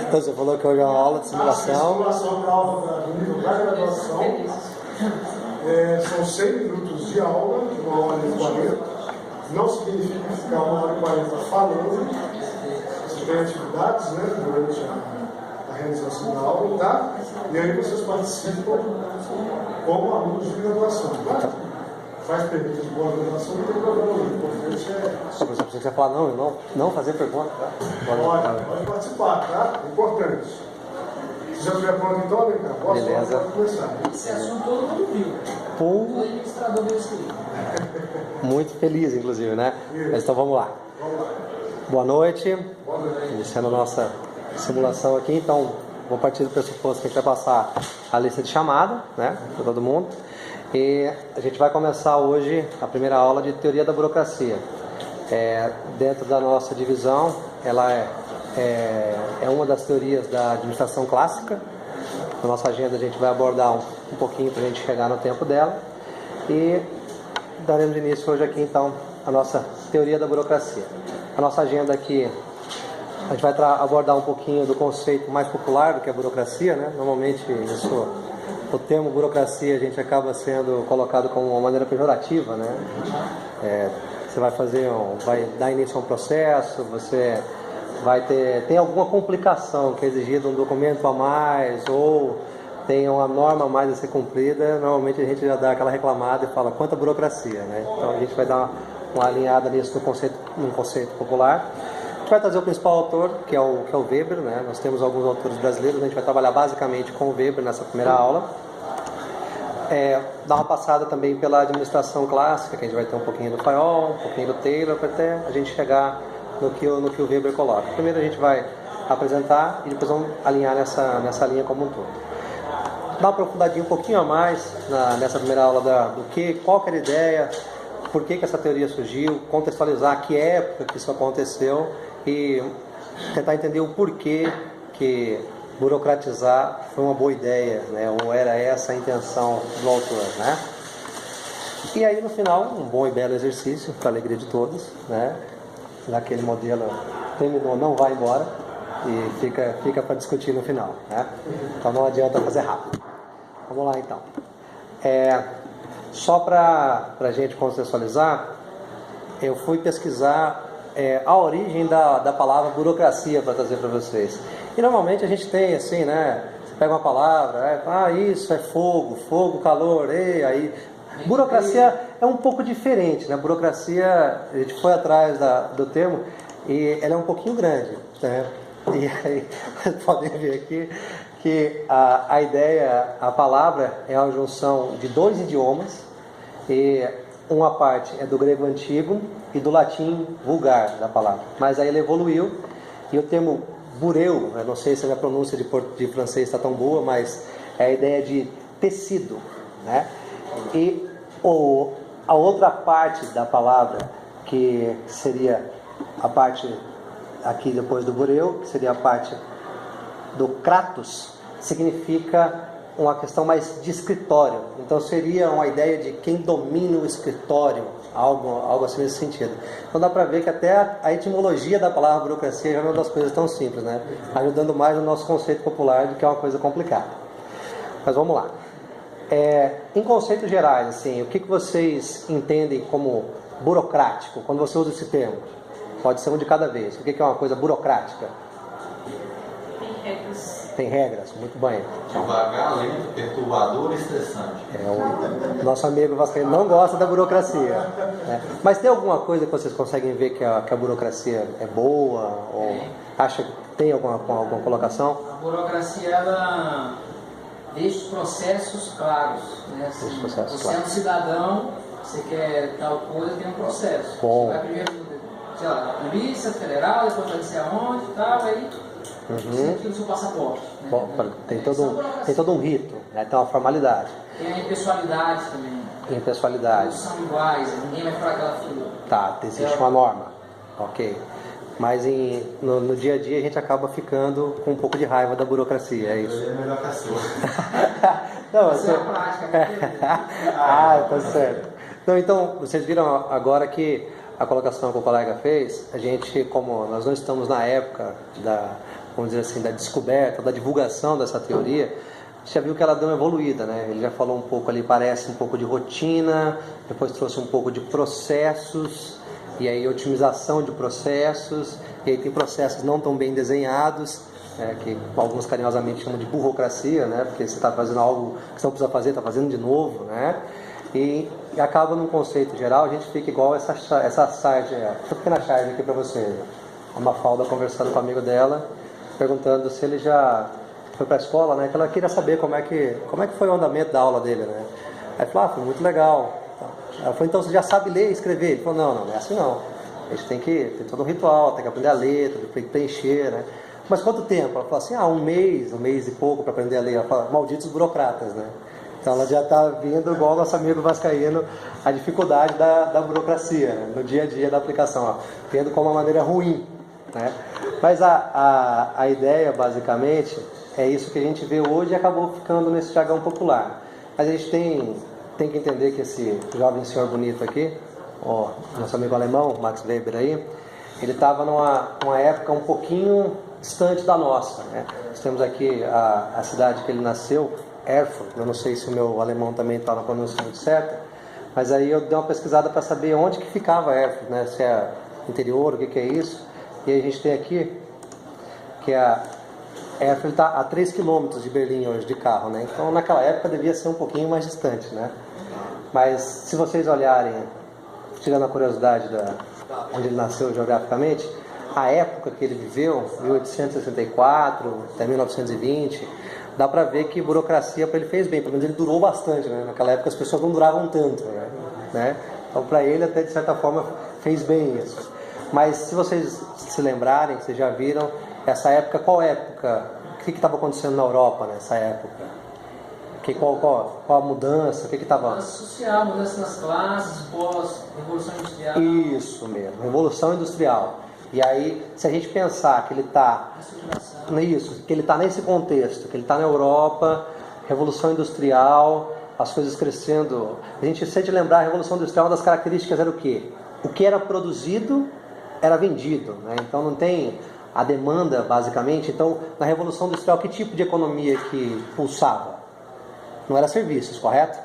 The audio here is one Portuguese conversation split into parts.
Então você falou que hoje é uma aula de simulação. Simulação da aula do nível da graduação. São 100 minutos de aula, de 1h40. Não significa ficar 1h40 falando. Você tem atividades, né, durante a realização da aula, tá? E aí vocês participam como alunos de graduação, tá? Faz pergunta de boa graduação, não tem problema nenhum. O importante Se você quiser falar não fazer pergunta, tá? Pode participar, tá? Importante. Se já estiver pronto, então, vem cá. Beleza. Pode começar. Esse assunto todo mundo viu. O administrador veio escrever. Muito feliz, inclusive, né? Isso. Mas então vamos lá. Vamos lá. Boa noite. Boa noite. Iniciando a nossa simulação aqui, então vou partir do pressuposto que a gente vai passar a lista de chamada, né, para todo mundo. E a gente vai começar hoje a primeira aula de teoria da burocracia. Dentro da nossa divisão, ela é uma das teorias da administração clássica. Na nossa agenda a gente vai abordar um pouquinho para a gente chegar no tempo dela. E daremos início hoje aqui então a nossa teoria da burocracia. A nossa agenda aqui, a gente vai abordar um pouquinho do conceito mais popular do que a burocracia, né? Normalmente o termo burocracia a gente acaba sendo colocado como uma maneira pejorativa, né? Você vai dar início a um processo, você tem alguma complicação que é exigida um documento a mais ou tem uma norma a mais a ser cumprida, normalmente a gente já dá aquela reclamada e fala quanta burocracia, né? Então a gente vai dar uma alinhada nisso no conceito popular. A gente vai trazer o principal autor, que é o Weber, né? Nós temos alguns autores brasileiros, a gente vai trabalhar basicamente com o Weber nessa primeira aula. Dar uma passada também pela administração clássica, que a gente vai ter um pouquinho do Fayol, um pouquinho do Taylor, para até a gente chegar no que o Weber coloca. Primeiro a gente vai apresentar e depois vamos alinhar nessa linha como um todo. Dar uma aprofundadinha um pouquinho a mais nessa primeira aula qual que era a ideia, por que essa teoria surgiu, contextualizar que época que isso aconteceu e tentar entender o porquê que burocratizar foi uma boa ideia, né? Ou era essa a intenção do autor, né? E aí no final, um bom e belo exercício, para a alegria de todos, né? Naquele modelo terminou, não vai embora e fica para discutir no final, né? Então não adianta fazer rápido. Vamos lá então. Só para a gente contextualizar, eu fui pesquisar a origem da palavra burocracia para trazer para vocês. E normalmente a gente tem assim, né? Você pega uma palavra, isso é fogo, calor, aí. Burocracia é um pouco diferente, né? Burocracia, a gente foi atrás do termo e ela é um pouquinho grande, né? E aí, vocês podem ver aqui que a ideia, a palavra é uma junção de dois idiomas e uma parte é do grego antigo e do latim vulgar da palavra. Mas aí ele evoluiu e o termo bureu, eu não sei se a minha pronúncia de francês está tão boa, mas é a ideia de tecido, né? E a outra parte da palavra, que seria a parte aqui depois do bureu, que seria a parte do kratos, significa uma questão mais de escritório. Então seria uma ideia de quem domina o escritório, algo assim nesse sentido. Então dá para ver que até a etimologia da palavra burocracia já é uma das coisas tão simples, né? Ajudando mais no nosso conceito popular do que é uma coisa complicada. Mas vamos lá. Em conceitos gerais, assim, o que vocês entendem como burocrático quando você usa esse termo? Pode ser um de cada vez. O que é uma coisa burocrática? Tem regras. Tem regras, muito bem. Devagar, lento, perturbador e estressante. O nosso amigo Vascaíno não gosta da burocracia, né? Mas tem alguma coisa que vocês conseguem ver que a burocracia é boa? Ou acha que tem alguma colocação? A burocracia, ela deixa os processos claros, né? Assim, você é um cidadão, você quer tal coisa, tem um processo. Bom. Você vai primeiro, sei lá, Polícia Federal, depois vai ser aonde e tal, aí você tira o seu passaporte. Né? Bom, tem todo um rito, né? Tem uma formalidade. Tem a impessoalidade também. Impessoalidade. Todos são iguais, ninguém vai furar aquela fila. Tá, existe uma norma. Ok. Mas no dia a dia a gente acaba ficando com um pouco de raiva da burocracia, é isso? É melhor que a sua. Não, Essa é a prática. Tá certo. Não, então, vocês viram agora que a colocação que o colega fez, a gente, como nós não estamos na época vamos dizer assim, da descoberta, da divulgação dessa teoria, você já viu que ela deu uma evoluída, né? Ele já falou um pouco ali, parece um pouco de rotina, depois trouxe um pouco de processos, e aí otimização de processos, e aí tem processos não tão bem desenhados, que alguns carinhosamente chamam de burocracia, né? Porque você está fazendo algo que você não precisa fazer, está fazendo de novo, né? E acaba num conceito geral, a gente fica igual essa charge, essa pequena charge aqui para vocês. A Mafalda conversando com o amigo dela, perguntando se ele já foi para a escola, né? Que ela queria saber como é que foi o andamento da aula dele, né? Aí falou, foi muito legal. Ela falou, então você já sabe ler e escrever? Ele falou, não é assim não. A gente tem todo um ritual, tem que aprender a letra, tem que preencher, né? Mas quanto tempo? Ela falou assim, um mês e pouco para aprender a ler. Ela fala, malditos burocratas, né? Então ela já está vendo, igual o nosso amigo vascaíno, a dificuldade da burocracia, né? No dia a dia da aplicação, tendo como uma maneira ruim, né? Mas a ideia, basicamente, é isso que a gente vê hoje e acabou ficando nesse jargão popular. Mas a gente tem que entender que esse jovem senhor bonito aqui, nosso amigo alemão, Max Weber aí, ele estava numa época um pouquinho distante da nossa, né? Nós temos aqui a cidade que ele nasceu, Erfurt. Eu não sei se o meu alemão também está na pronúncia muito certa, mas aí eu dei uma pesquisada para saber onde que ficava Erfurt, né? Se é interior, o que é isso. E aí a gente tem aqui que Erfurt está a 3 km de Berlim hoje de carro, né? Então naquela época devia ser um pouquinho mais distante, né? Mas se vocês olharem, tirando a curiosidade onde ele nasceu geograficamente, a época que ele viveu, 1864 até 1920, dá para ver que burocracia para ele fez bem, pelo menos ele durou bastante, né? Naquela época as pessoas não duravam tanto, né? Então para ele até de certa forma fez bem isso. Mas se vocês se lembrarem, vocês já viram essa época, qual época? O que estava acontecendo na Europa nessa época? Qual a mudança? O que estava? Mudança social, mudança nas classes, pós-revolução industrial. Isso mesmo, revolução industrial. E aí, se a gente pensar que ele está nesse contexto, que ele está na Europa, revolução industrial, as coisas crescendo, a gente sente lembrar a revolução industrial, uma das características era o quê? O que era produzido era vendido, né? Então não tem a demanda, basicamente. Então, na revolução industrial, que tipo de economia que pulsava? Não era serviços, correto?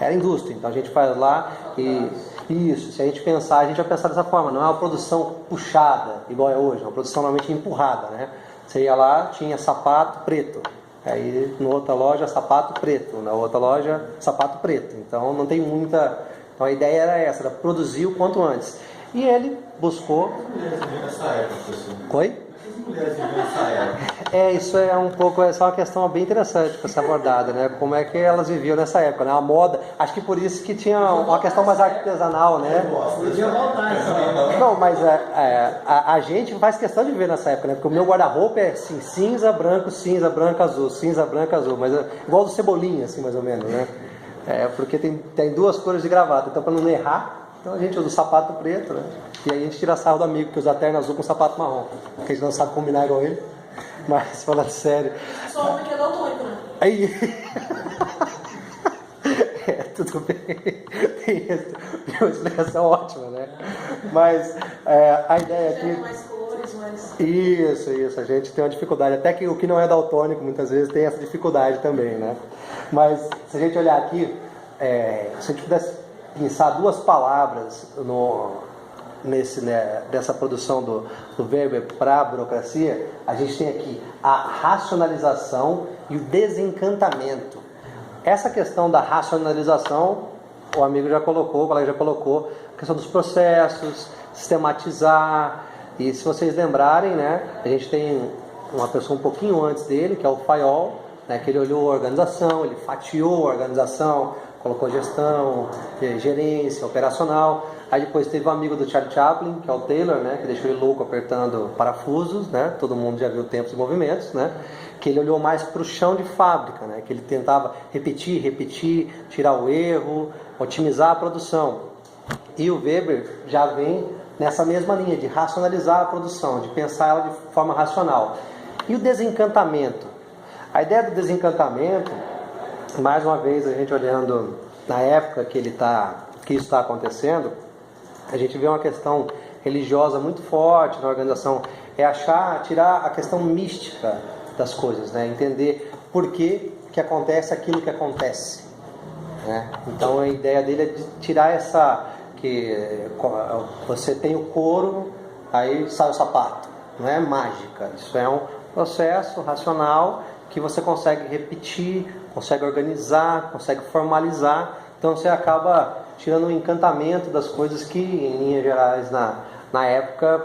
Era indústria. Então a gente faz lá e isso, se a gente pensar, a gente vai pensar dessa forma, não é uma produção puxada, igual é hoje, é uma produção normalmente empurrada, né? Você ia lá, tinha sapato preto, aí na outra loja sapato preto, na outra loja sapato preto, então não tem muita... Então a ideia era essa, era produzir o quanto antes. E ele buscou... As mulheres viviam nessa época, professor. Oi? As mulheres viviam nessa época. Isso é um pouco, essa é uma questão bem interessante para ser abordada, né? Como é que elas viviam nessa época, né? A moda, acho que por isso que tinha uma questão mais artesanal, né? Podia voltar essa época. Não, mas a gente faz questão de viver nessa época, né? Porque o meu guarda-roupa é assim, cinza, branco, azul, mas igual do Cebolinha, assim, mais ou menos, né? Porque tem duas cores de gravata, então para não errar, então a gente usa o sapato preto, né? E aí a gente tira sarro do amigo que usa terno azul com sapato marrom, porque a gente não sabe combinar igual ele. Mas falando sério. Só um que é daltônico, né? Aí. Tudo bem. Tem uma explicação ótima, né? Mas a ideia aqui. Tem mais cores, mais. Isso. A gente tem uma dificuldade. Até que o que não é daltônico muitas vezes tem essa dificuldade também, né? Mas se a gente olhar aqui, se a gente pudesse pensar duas palavras dessa produção do Weber para a burocracia, a gente tem aqui a racionalização e o desencantamento. Essa questão da racionalização, o amigo já colocou, o colega já colocou, a questão dos processos, sistematizar, e se vocês lembrarem, né, a gente tem uma pessoa um pouquinho antes dele, que é o Fayol, né, que ele olhou a organização, ele fatiou a organização, colocou gestão, gerência, operacional. Aí depois teve um amigo do Charlie Chaplin, que é o Taylor, né, que deixou ele louco apertando parafusos, né, todo mundo já viu Tempos e Movimentos, né, que ele olhou mais para o chão de fábrica, né, que ele tentava repetir, tirar o erro, otimizar a produção. E o Weber já vem nessa mesma linha de racionalizar a produção, de pensar ela de forma racional. E o desencantamento? A ideia do desencantamento, mais uma vez a gente olhando na época que isso está acontecendo, a gente vê uma questão religiosa muito forte na organização, é tirar a questão mística das coisas, né? Entender por que acontece aquilo que acontece, né? Então a ideia dele é de tirar que você tem o couro, aí sai o sapato, não é mágica, isso é um processo racional que você consegue repetir, consegue organizar, consegue formalizar, então você acaba tirando o encantamento das coisas que, em linhas gerais, na época,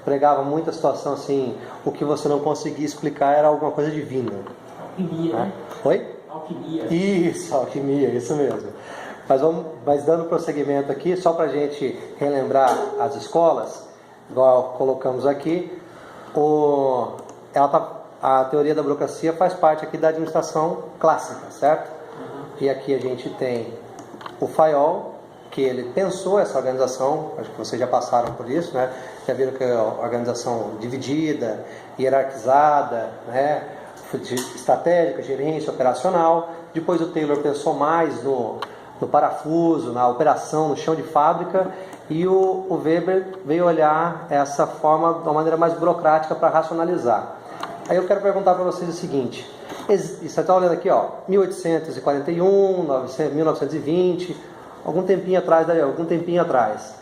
pregava muita situação assim, o que você não conseguia explicar era alguma coisa divina. Alquimia, né? Oi? Alquimia. Isso, alquimia, isso mesmo. Mas dando prosseguimento aqui, só para a gente relembrar as escolas, igual colocamos aqui, a teoria da burocracia faz parte aqui da administração clássica, certo? E aqui a gente tem o Fayol, que ele pensou essa organização, acho que vocês já passaram por isso, né? Já viram que é uma organização dividida, hierarquizada, né? Estratégica, gerência, operacional. Depois o Taylor pensou mais no parafuso, na operação, no chão de fábrica, e o Weber veio olhar essa forma de uma maneira mais burocrática para racionalizar. Aí eu quero perguntar para vocês o seguinte: você está olhando aqui, ó, 1841, 1920, algum tempinho atrás.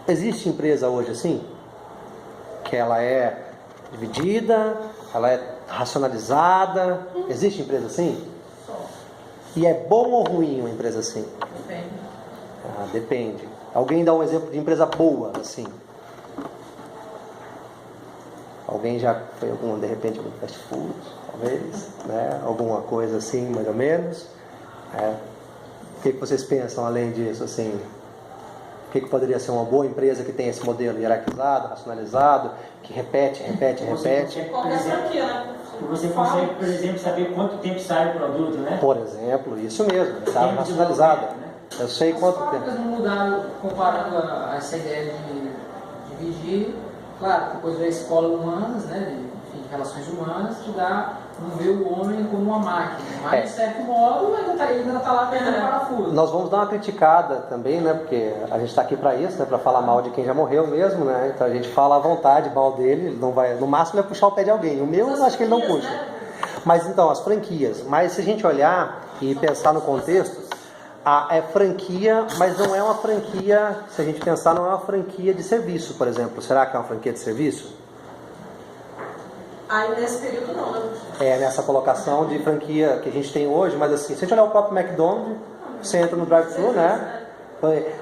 Existe empresa hoje assim? Que ela é dividida, ela é racionalizada? Existe empresa assim? E é bom ou ruim uma empresa assim? Depende. Depende. Alguém dá um exemplo de empresa boa assim? Alguém já foi de repente algum fast food, talvez, né? Alguma coisa assim, mais ou menos. O que vocês pensam além disso, assim? O que poderia ser uma boa empresa que tem esse modelo hierarquizado, racionalizado, que repete? Qualquer franquia, né? Você consegue, por exemplo, saber quanto tempo sai o produto, né? Por exemplo, isso mesmo, está racionalizado. Né? Eu sei quanto tempo. As fábricas não mudaram comparando a essa ideia de dividir. Claro, depois veio a escola humanas, né, de relações humanas, que não vê o homem como uma máquina, mas de certo modo ainda está lá pegando parafuso. Nós vamos dar uma criticada também, né, porque a gente está aqui para isso, né, para falar mal de quem já morreu mesmo, né, então a gente fala à vontade mal dele, ele não vai, no máximo ele vai puxar o pé de alguém, o meu eu acho que ele não puxa. Mas então, as franquias, mas se a gente olhar e pensar no contexto, é franquia, mas não é uma franquia, se a gente pensar, não é uma franquia de serviço, por exemplo. Será que é uma franquia de serviço? Aí nesse período não, né? Nessa colocação de franquia que a gente tem hoje, mas assim, se a gente olhar o próprio McDonald's, você entra no drive-thru, né?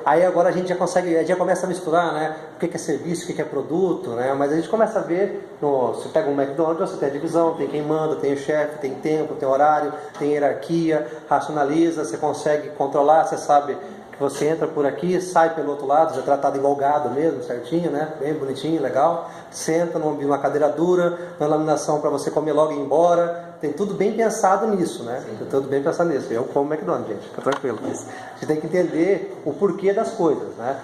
Aí agora a gente já começa a misturar, né? O que é serviço, o que é produto, né? Mas a gente começa a ver, você pega um McDonald's, você tem a divisão, tem quem manda, tem o chefe, tem tempo, tem horário, tem hierarquia, racionaliza, você consegue controlar, você sabe que você entra por aqui, sai pelo outro lado, já é tratado igual gado mesmo, certinho, né? Bem bonitinho, legal. Senta numa cadeira dura, na laminação para você comer logo e ir embora. Tem tudo bem pensado nisso, né? Tem tudo bem pensado nisso. Eu como McDonald's, gente, fica tranquilo. Mas a gente tem que entender o porquê das coisas, né?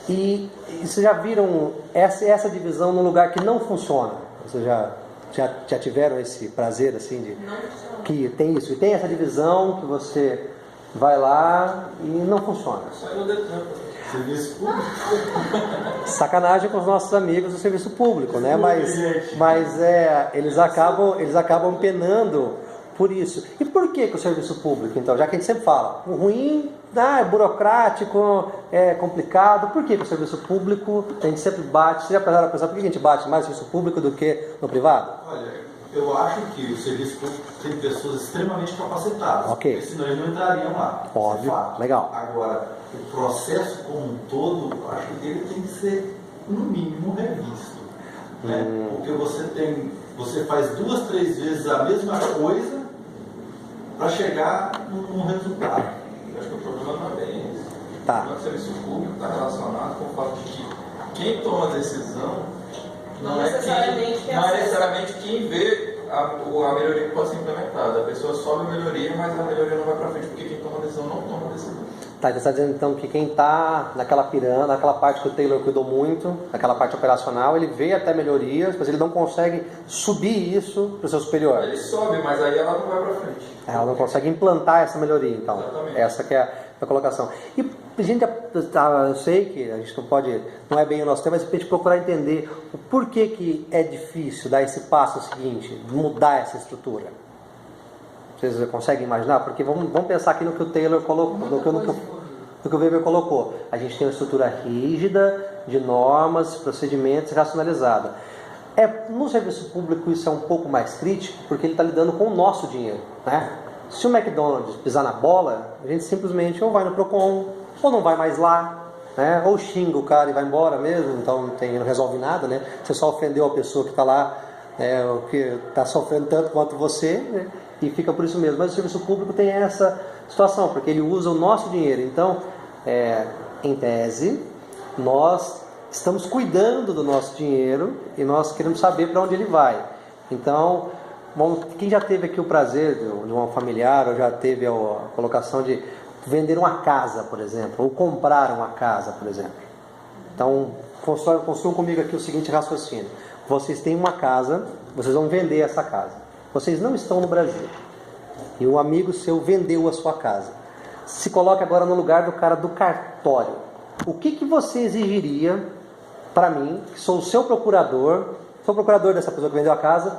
E vocês já viram essa divisão num lugar que não funciona? Vocês já tiveram esse prazer, assim, de que tem isso? E tem essa divisão que você vai lá e não funciona. Serviço público. Sacanagem com os nossos amigos do serviço público, né? Mas eles acabam penando por isso. E por que o serviço público, então? Já que a gente sempre fala, o ruim é burocrático, é complicado. Por que o serviço público a gente sempre bate? Você já pensaram a pensar por que a gente bate mais no serviço público do que no privado? Olha, eu acho que o serviço público tem pessoas extremamente capacitadas. Ok. Porque senão eles não entrariam lá. Óbvio, legal. Agora, o processo como um todo, acho que ele tem que ser, no mínimo, revisto. Né? Porque você faz 2, 3 vezes a mesma coisa para chegar num resultado. Eu acho que o problema não é bem esse. Tá. O problema do serviço público está relacionado com o fato de que quem toma a decisão não é necessariamente quem vê a melhoria que pode ser implementada. A pessoa sobe a melhoria, mas a melhoria não vai para frente porque quem toma a decisão não toma a decisão. Tá, você está dizendo então que quem está naquela pirâmide, naquela parte que o Taylor cuidou muito, naquela parte operacional, ele vê até melhorias, mas ele não consegue subir isso para o seu superior. Ele sobe, mas aí ela não vai para frente. Ela não consegue implantar essa melhoria, então. Exatamente. Essa que é a colocação. E eu sei que a gente não é bem o nosso tema, mas a gente procurar entender o porquê que é difícil dar esse passo seguinte, mudar essa estrutura. Vocês conseguem imaginar? Porque vamos pensar aqui no que o Taylor colocou, no que o Weber colocou. A gente tem uma estrutura rígida, de normas, procedimentos, racionalizada. No serviço público isso é um pouco mais crítico, porque ele está lidando com o nosso dinheiro, né? Se o McDonald's pisar na bola, a gente simplesmente ou vai no Procon, ou não vai mais lá, né? Ou xinga o cara e vai embora mesmo, então não resolve nada, né? Você só ofendeu a pessoa que está lá, que está sofrendo tanto quanto você, né? E fica por isso mesmo. Mas o serviço público tem essa situação, porque ele usa o nosso dinheiro. Então, em tese, nós estamos cuidando do nosso dinheiro e nós queremos saber para onde ele vai. Então, quem já teve aqui o prazer de um familiar, ou já teve a colocação de vender uma casa, por exemplo, ou comprar uma casa, por exemplo. Então, construam comigo aqui o seguinte raciocínio. Vocês têm uma casa, vocês vão vender essa casa. Vocês não estão no Brasil. E um amigo seu vendeu a sua casa. Se coloque agora no lugar do cara do cartório. O que você exigiria para mim, que sou o seu procurador dessa pessoa que vendeu a casa,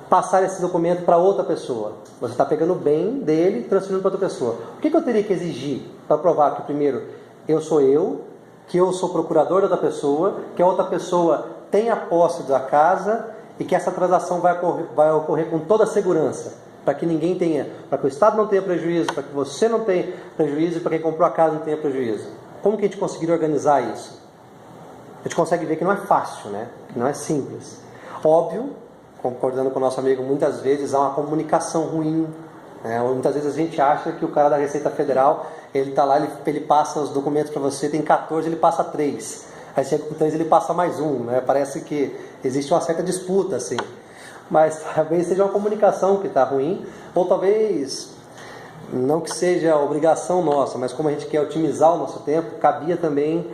passar esse documento para outra pessoa? Você está pegando o bem dele e transferindo para outra pessoa. O que eu teria que exigir para provar que, primeiro, que eu sou procurador da outra pessoa, que a outra pessoa tem a posse da casa e que essa transação vai ocorrer com toda a segurança, para que ninguém tenha, para que o Estado não tenha prejuízo, para que você não tenha prejuízo e para quem comprou a casa não tenha prejuízo? Como que a gente conseguiria organizar isso? A gente consegue ver que não é fácil, né? Que não é simples. Óbvio, concordando com o nosso amigo, muitas vezes há uma comunicação ruim, né? Muitas vezes a gente acha que o cara da Receita Federal, ele está lá, ele passa os documentos para você, tem 14, ele passa 3. Aí chega com 3, ele passa mais 1, né? Parece que existe uma certa disputa, assim. Mas talvez seja uma comunicação que está ruim, ou talvez, não que seja obrigação nossa, mas como a gente quer otimizar o nosso tempo, cabia também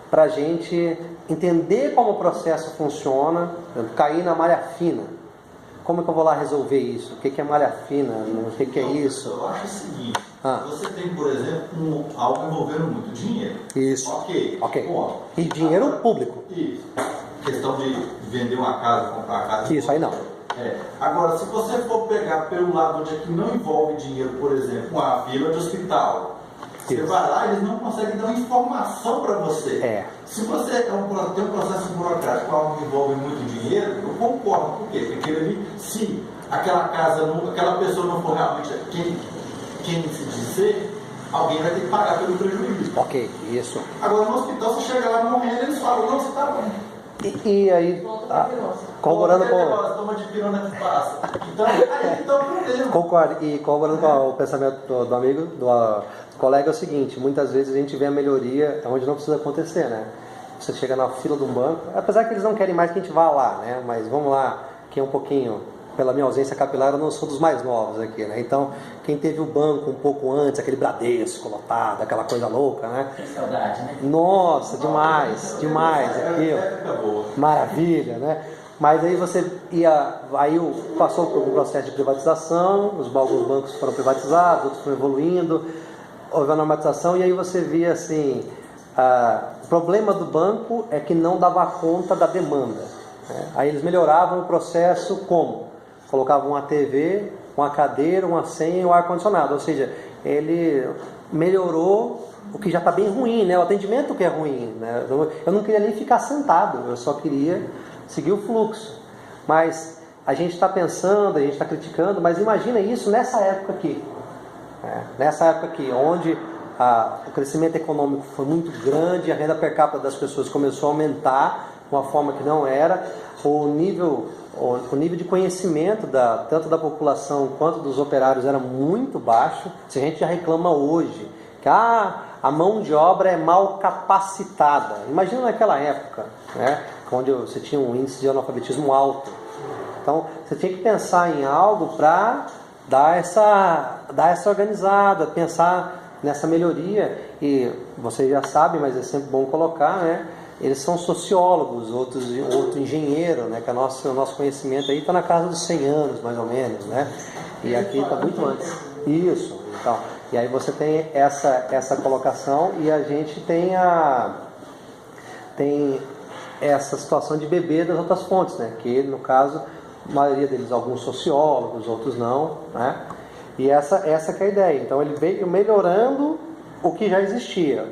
para a gente entender como o processo funciona, cair na malha fina. Como é que eu vou lá resolver isso? O que é malha fina? O que é isso? Eu acho o seguinte, você tem, por exemplo, algo envolvendo muito dinheiro. Isso. Ok. Bom, e dinheiro público. Isso. Questão de vender uma casa, comprar uma casa. Isso, aí não. Agora, se você for pegar pelo lado onde é que não envolve dinheiro, por exemplo, uma fila de hospital, você vai lá e eles não conseguem dar uma informação para você. Se você tem um processo burocrático onde envolve muito dinheiro, eu concordo. Por quê? Porque ali, se aquela pessoa não for realmente quem se dizer, alguém vai ter que pagar pelo prejuízo. Ok, isso. Agora no hospital, você chega lá morrendo, eles falam, não, você está bom. E aí, corroborando com... Toma de pirona que passa. Então, aí está o problema. Concordo. E corroborando com o pensamento do amigo, do colega, é o seguinte: muitas vezes a gente vê a melhoria onde não precisa acontecer, né? Você chega na fila de um banco, apesar que eles não querem mais que a gente vá lá, né? Mas vamos lá, que é um pouquinho... Pela minha ausência capilar, eu não sou dos mais novos aqui, né? Então, quem teve o banco um pouco antes, aquele Bradesco lotado, aquela coisa louca, né? Tem saudade, né? Nossa, demais aquilo. Maravilha, né? Mas aí você passou por um processo de privatização, alguns bancos foram privatizados, outros foram evoluindo, houve a normatização, e aí você via assim, o problema do banco é que não dava conta da demanda, né? Aí eles melhoravam o processo como? Colocavam uma TV, uma cadeira, uma senha e um ar-condicionado. Ou seja, ele melhorou o que já está bem ruim, né? O atendimento que é ruim, né? Eu não queria nem ficar sentado, eu só queria seguir o fluxo. Mas a gente está pensando, a gente está criticando, mas imagina isso nessa época aqui. Nessa época aqui, onde o crescimento econômico foi muito grande, a renda per capita das pessoas começou a aumentar de uma forma que não era, o nível de conhecimento tanto da população quanto dos operários era muito baixo. Se a gente já reclama hoje que a mão de obra é mal capacitada, imagina naquela época, né, onde você tinha um índice de analfabetismo alto. Então você tinha que pensar em algo para dar essa organizada, pensar nessa melhoria. E vocês já sabem, mas é sempre bom colocar, né? Eles são sociólogos, outro engenheiro, né? Que o nosso conhecimento aí está na casa dos 100 anos, mais ou menos, né? E aqui está muito antes. Isso, então. E aí você tem essa colocação e a gente tem essa situação de beber das outras fontes, né? Que no caso, a maioria deles, alguns sociólogos, outros não, né? E essa que é a ideia. Então ele veio melhorando o que já existia,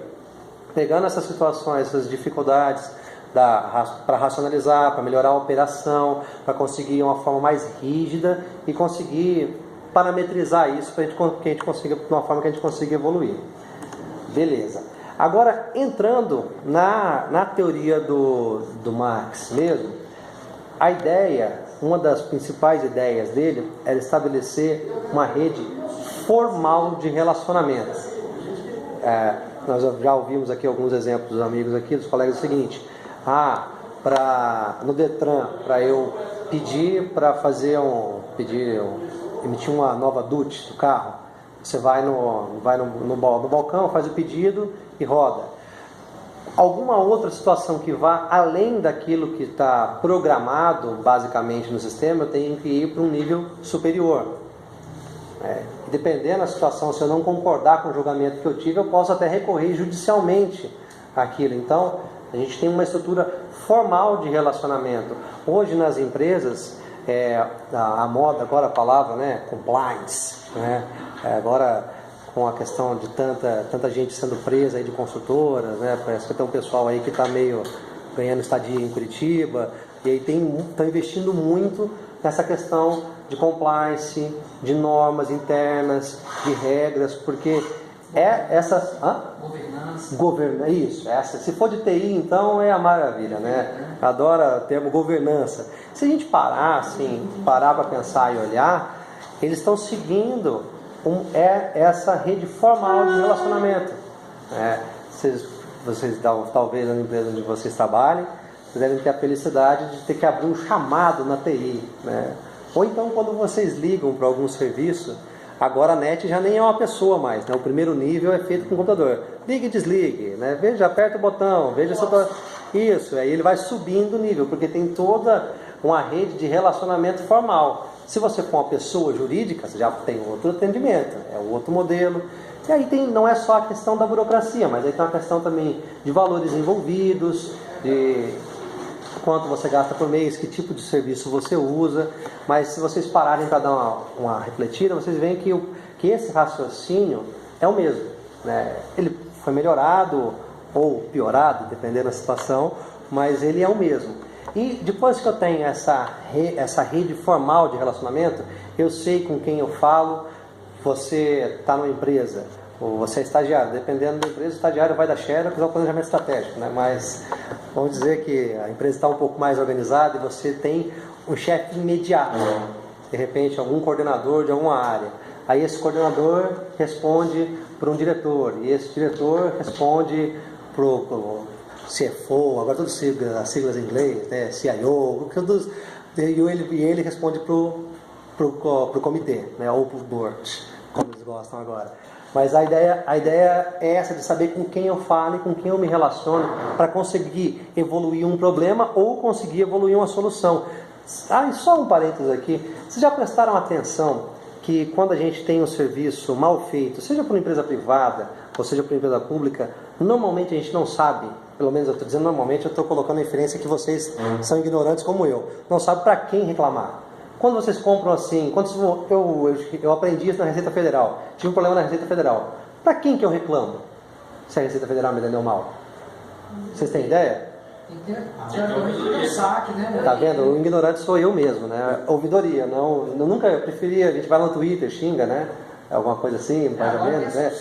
pegando essas situações, essas dificuldades para racionalizar, para melhorar a operação, para conseguir uma forma mais rígida e conseguir parametrizar isso para que a gente consiga, de uma forma que a gente consiga evoluir. Beleza. Agora, entrando na teoria do Marx mesmo, a ideia, uma das principais ideias dele era estabelecer uma rede formal de relacionamento. Nós já ouvimos aqui alguns exemplos dos amigos aqui, dos colegas, o seguinte: no Detran, para eu pedir para emitir uma nova DUT do carro, você vai no balcão, faz o pedido e roda. Alguma outra situação que vá além daquilo que está programado basicamente no sistema, eu tenho que ir para um nível superior. Dependendo da situação, se eu não concordar com o julgamento que eu tive, eu posso até recorrer judicialmente àquilo. Então, a gente tem uma estrutura formal de relacionamento. Hoje nas empresas, a moda, agora a palavra, né, compliance, né, agora com a questão de tanta gente sendo presa aí de consultoras, né, parece que tem um pessoal aí que está meio ganhando estadia em Curitiba, e aí estão investindo muito nessa questão de compliance, de normas internas, de regras, porque essas... Governança. Isso. Se for de TI, então é a maravilha, né? Adora o termo governança. Se a gente parar para pensar e olhar, eles estão seguindo essa rede formal de relacionamento. Vocês talvez na empresa onde vocês trabalhem, vocês devem ter a felicidade de ter que abrir um chamado na TI, né? Ou então quando vocês ligam para algum serviço, agora a NET já nem é uma pessoa mais, né? O primeiro nível é feito com o computador. Ligue e desligue, né? Veja, aperta o botão, veja se eu tô... Isso, aí ele vai subindo o nível, porque tem toda uma rede de relacionamento formal. Se você for uma pessoa jurídica, você já tem outro atendimento, é um outro modelo. E aí não é só a questão da burocracia, mas aí tem uma questão também de valores envolvidos, de quanto você gasta por mês, que tipo de serviço você usa. Mas se vocês pararem para dar uma refletida, vocês veem que esse raciocínio é o mesmo, né? Ele foi melhorado ou piorado, dependendo da situação, mas ele é o mesmo. E depois que eu tenho essa rede formal de relacionamento, eu sei com quem eu falo. Você está numa empresa, ou você é estagiário, dependendo da empresa, o estagiário vai da Xerox ao planejamento estratégico, né? Mas vamos dizer que a empresa está um pouco mais organizada e você tem um chefe imediato, de repente algum coordenador de alguma área. Aí esse coordenador responde para um diretor, e esse diretor responde para o CFO, agora todas as siglas em inglês, né? CIO, e ele responde para o comitê, né? Ou para o board, como eles gostam agora. Mas a ideia é essa, de saber com quem eu falo e com quem eu me relaciono para conseguir evoluir um problema ou conseguir evoluir uma solução. E só um parênteses aqui, vocês já prestaram atenção que quando a gente tem um serviço mal feito, seja por uma empresa privada ou seja por uma empresa pública, normalmente a gente não sabe, pelo menos eu estou dizendo normalmente, eu estou colocando a inferência que vocês são ignorantes como eu, não sabe para quem reclamar. Quando vocês compram assim, eu aprendi isso na Receita Federal, tive um problema na Receita Federal, para quem que eu reclamo se a Receita Federal me deu mal? Vocês têm ideia? Saque, né? Tá vendo? O ignorante sou eu mesmo, né? Ouvidoria, eu preferia, a gente vai no Twitter, xinga, né? Alguma coisa assim, mais ou menos, né?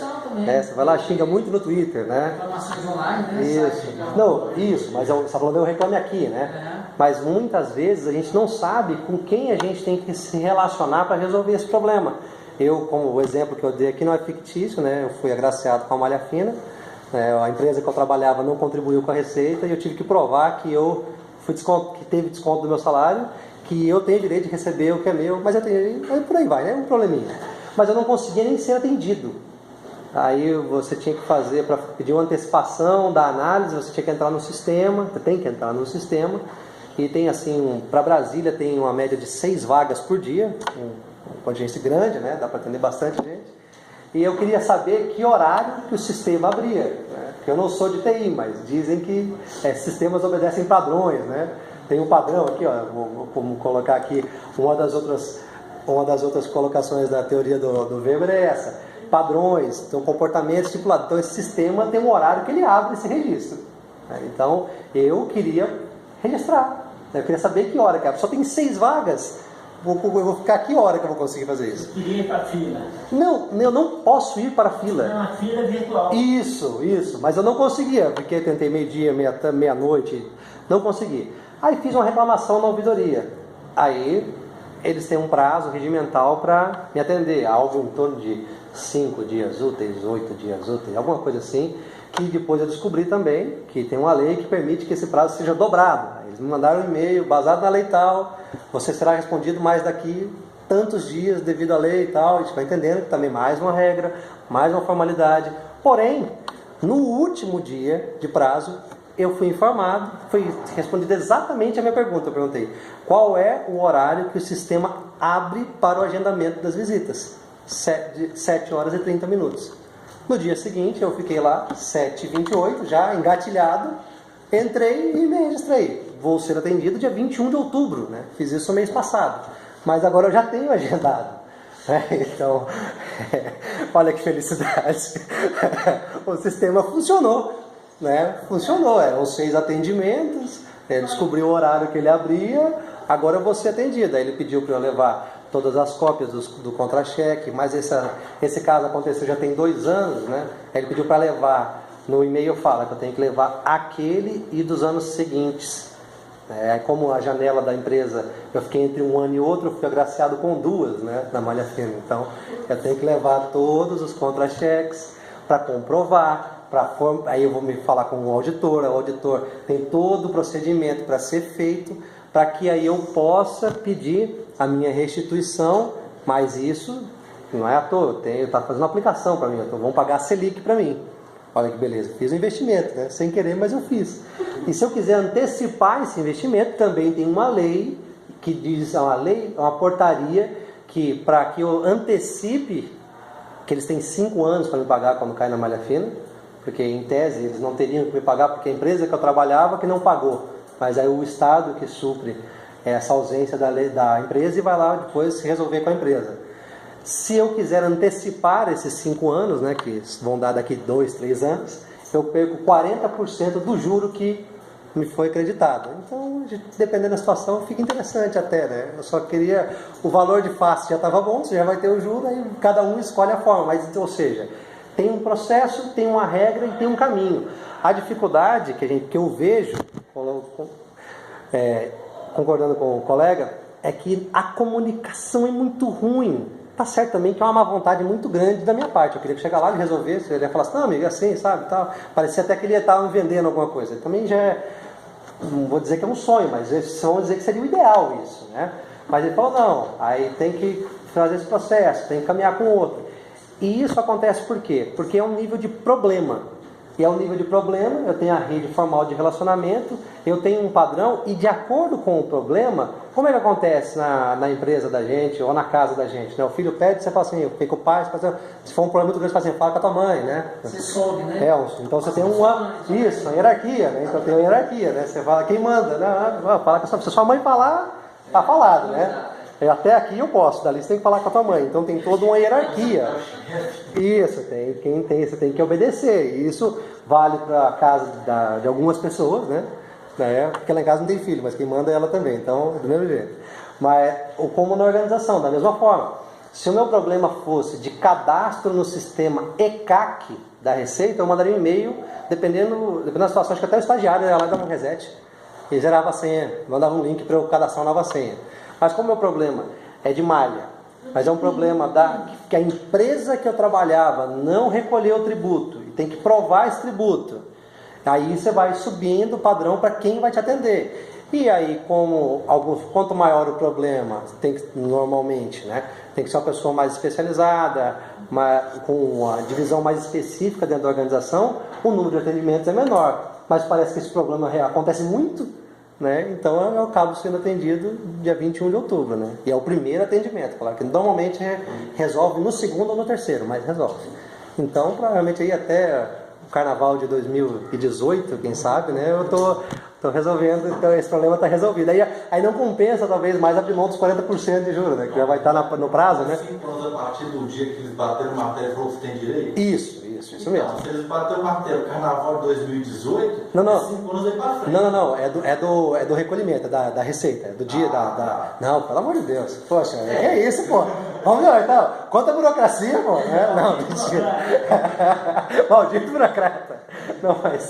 Você vai lá, xinga muito no Twitter, né? Reclamações online, né? Isso. Não, isso, mas você está falando eu reclame aqui, né? Mas muitas vezes a gente não sabe com quem a gente tem que se relacionar para resolver esse problema. Eu, como o exemplo que eu dei aqui, não é fictício, né? Eu fui agraciado com a malha fina, a empresa que eu trabalhava não contribuiu com a receita e eu tive que provar que que teve desconto do meu salário, que eu tenho direito de receber o que é meu, mas por aí vai, né? Um probleminha. Mas eu não conseguia nem ser atendido. Aí você tinha que fazer, para pedir uma antecipação da análise, você tinha que entrar no sistema, você tem que entrar no sistema, e tem assim, para Brasília tem uma média de 6 vagas por dia, uma contingência grande, né? Dá para atender bastante gente. E eu queria saber que horário que o sistema abria, né? Porque eu não sou de TI, mas dizem que sistemas obedecem padrões, né? Tem um padrão aqui, ó, vou colocar aqui uma das outras colocações da teoria do Weber é essa. Padrões, então comportamentos estipulados. Então esse sistema tem um horário que ele abre esse registro, né? Então eu queria registrar, né? Eu queria saber que hora que abre. Só tem 6 vagas. Eu vou ficar que hora que eu vou conseguir fazer isso? Eu queria ir para a fila. Não, eu não posso ir para a fila. Não, a fila é virtual. Isso. Mas eu não conseguia, porque eu tentei meio-dia, meia-noite, não consegui. Aí fiz uma reclamação na ouvidoria. Aí eles têm um prazo regimental para me atender, algo em torno de 5 dias úteis, 8 dias úteis, alguma coisa assim, que depois eu descobri também que tem uma lei que permite que esse prazo seja dobrado. Eles me mandaram um e-mail, baseado na lei tal, você será respondido mais daqui tantos dias devido à lei e tal. A gente vai entendendo que também mais uma regra, mais uma formalidade. Porém, no último dia de prazo, eu fui informado, foi respondida exatamente a minha pergunta. Eu perguntei, qual é o horário que o sistema abre para o agendamento das visitas? 7 horas e 30 minutos. No dia seguinte, eu fiquei lá, 7h28, já engatilhado, entrei e me registrei. Vou ser atendido dia 21 de outubro, né? Fiz isso no mês passado, mas agora eu já tenho agendado. Então, olha que felicidade. O sistema funcionou, né? Funcionou, eram 6 atendimentos, ele descobriu o horário que ele abria, agora eu vou ser atendido. Aí ele pediu para eu levar todas as cópias do contra-cheque, mas esse caso aconteceu já tem 2 anos, né? Aí ele pediu para levar, no e-mail fala que eu tenho que levar aquele e dos anos seguintes. Como a janela da empresa, eu fiquei entre um ano e outro, eu fui agraciado com 2, né, na malha fina. Então, eu tenho que levar todos os contra-cheques para comprovar, aí eu vou me falar com o auditor tem todo o procedimento para ser feito, para que aí eu possa pedir a minha restituição, mas isso não é à toa, está fazendo uma aplicação para mim, vão pagar a Selic para mim. Olha que beleza, fiz um investimento, né? Sem querer, mas eu fiz. E se eu quiser antecipar esse investimento, também tem uma lei que diz, uma portaria que para que eu antecipe, que eles têm 5 anos para me pagar quando cai na malha fina, porque em tese eles não teriam que me pagar, porque a empresa que eu trabalhava que não pagou, mas aí o Estado que supre essa ausência da empresa e vai lá depois se resolver com a empresa. Se eu quiser antecipar esses 5 anos, né, que vão dar daqui 2, 3 anos, eu perco 40% do juro que me foi acreditado. Então, dependendo da situação, fica interessante até, né? Eu só queria, o valor de face já estava bom, você já vai ter o juro, aí cada um escolhe a forma, mas, ou seja, tem um processo, tem uma regra e tem um caminho. A dificuldade que eu vejo, concordando com o colega, é que a comunicação é muito ruim. Tá certo também que é uma má vontade muito grande da minha parte. Eu queria chegar lá e resolvesse. Ele ia falar assim, não, amigo, é assim, sabe, tal. Parecia até que ele ia estar me vendendo alguma coisa. Também já não vou dizer que é um sonho, mas eles vão dizer que seria o ideal isso, né? Mas ele falou, não, aí tem que fazer esse processo, tem que caminhar com o outro. E isso acontece por quê? Porque é um nível de problema. E é um nível de problema, eu tenho a rede formal de relacionamento, eu tenho um padrão, e de acordo com o problema, como é que acontece na empresa da gente, ou na casa da gente, né? O filho pede, você fala assim, eu fiquei com o pai, se for um problema muito grande, você fala assim, fala com a tua mãe, né? Você sobe, né? Então você tem uma hierarquia, né? Então tem uma hierarquia, né? Você fala quem manda, né? Fala com a se sua mãe falar, tá falado, né? Até aqui eu posso, dali você tem que falar com a tua mãe. Então tem toda uma hierarquia. Isso, você tem que obedecer. E isso vale para a casa de algumas pessoas, né? Porque lá em casa não tem filho, mas quem manda é ela também. Então, do mesmo jeito. Mas como na organização, da mesma forma. Se o meu problema fosse de cadastro no sistema ECAC da Receita, eu mandaria um e-mail, dependendo da situação, acho que até o estagiário ia lá e dava um reset. E zerava a senha, mandava um link para eu cadastrar uma nova senha. Mas como o meu problema é de malha, mas é um problema que a empresa que eu trabalhava não recolheu o tributo e tem que provar esse tributo, aí você vai subindo o padrão para quem vai te atender. E aí, quanto maior o problema, normalmente, né, tem que ser uma pessoa mais especializada, com uma divisão mais específica dentro da organização, o número de atendimentos é menor. Mas parece que esse problema acontece muito né? Então eu acabo sendo atendido dia 21 de outubro, né? E é o primeiro atendimento, claro que normalmente resolve no segundo ou no terceiro, mas resolve. Então provavelmente aí até o carnaval de 2018, quem sabe, né? Eu tô resolvendo, então esse problema está resolvido. Aí não compensa talvez mais abrir mão dos 40% de juros, né? Que já vai estar no prazo, né? 5 anos a partir do dia que eles bateram o martelo e falou que você tem direito? Isso mesmo. Então, se eles bateram o martelo carnaval de 2018, Não. 5 anos aí para frente. Não, é do recolhimento, da receita, é do dia da. Não, pelo amor de Deus. Poxa, é isso, pô. Vamos ver, então. Quanta burocracia, pô. Não, mentira. Maldito burocrata. Não, mas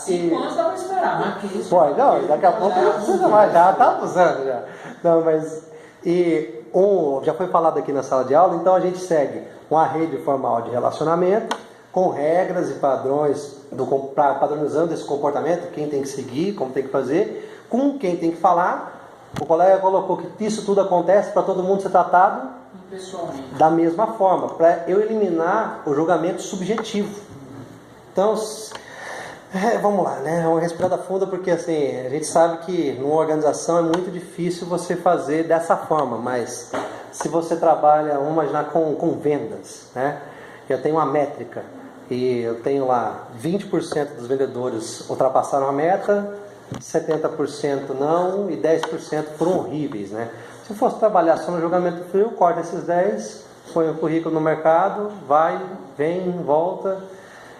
5 anos dá pra esperar, mas que isso. Pô, não, daqui a pouco não precisa mais, já tá abusando já. Não, mas. Já foi falado aqui na sala de aula, então a gente segue uma rede formal de relacionamento, com regras e padrões, padronizando esse comportamento, quem tem que seguir, como tem que fazer, com quem tem que falar. O colega colocou que isso tudo acontece para todo mundo ser tratado da mesma forma, para eu eliminar o julgamento subjetivo. Então, vamos lá, né? Uma respirada funda, porque assim, a gente sabe que numa organização é muito difícil você fazer dessa forma, mas se você trabalha, vamos imaginar com vendas, né? Eu tenho uma métrica e eu tenho lá 20% dos vendedores ultrapassaram a meta, 70% não e 10% foram horríveis, né? Se eu fosse trabalhar só no julgamento frio, corta esses 10, põe o currículo no mercado, vai, vem, volta.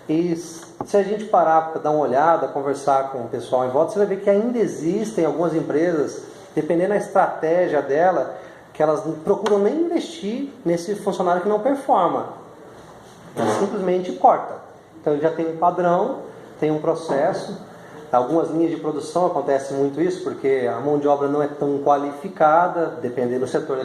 E se a gente parar para dar uma olhada, conversar com o pessoal em volta, você vai ver que ainda existem algumas empresas, dependendo da estratégia dela, que elas não procuram nem investir nesse funcionário que não performa. Ela simplesmente corta. Então já tem um padrão, tem um processo. Algumas linhas de produção acontece muito isso, porque a mão de obra não é tão qualificada, dependendo do setor.